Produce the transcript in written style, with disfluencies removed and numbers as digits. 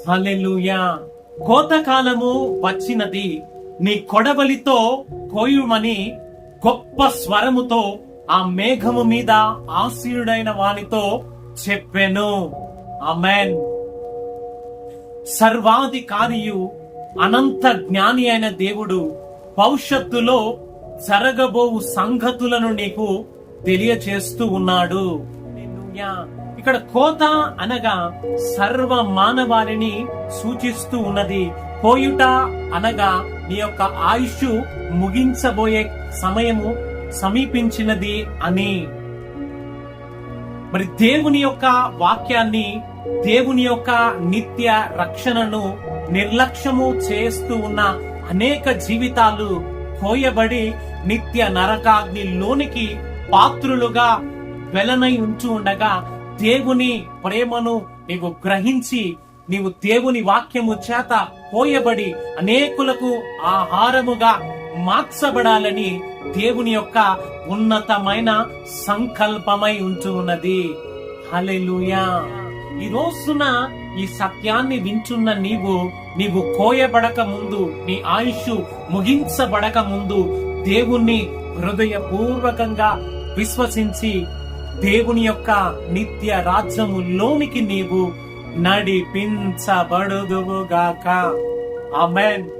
హల్లెలూయా. కోతకాలము వచ్చినది, నీ కొడవలితో కోయుమని గొప్ప స్వరముతో ఆ మేఘము మీద ఆసీనుడైన వానితో చెప్పెను. ఆమేన్. సర్వాధికారియు అనంత జ్ఞాని అయిన దేవుడు భవిష్యత్తులో జరగబోవు సంగతులను నీకు తెలియచేస్తూ ఉన్నాడు. హల్లెలూయా. ఇక్కడ కోత అనగా సర్వ మానవాళిని సూచిస్తూ ఉన్నది. పోయుట అనగా నీ యొక్క ఆయుష్ ముగించబోయే సమయము సమీపించినది అని. మరి దేవుని యొక్క వాక్యాన్ని, దేవుని యొక్క నిత్య రక్షణను నిర్లక్ష్యము చేస్తూ ఉన్న అనేక జీవితాలు కోయబడి నిత్య నరకాగ్ని లోనికి పాత్రులుగా వెలనై ఉంటూ ఉండగా, దేవుని ప్రేమను నీవు గ్రహించి నీవు దేవుని వాక్యము చేత పోయబడి అనేకులకు ఆహారముగా మార్చబడాలని దేవుని యొక్క ఉన్నతమైన సంకల్పమై ఉంటూ ఉన్నది. హల్లెలూయా. ఈ రోజున ఈ సత్యాన్ని వింటున్న నీవు కోయబడక ముందు, నీ ఆయుష్ ముగించబడక ముందు దేవుణ్ణి హృదయపూర్వకంగా విశ్వసించి దేవుని యొక్క నిత్య రాజ్యములోనికి నీవు నడిపించబడుదువుగాక. ఆమేన్.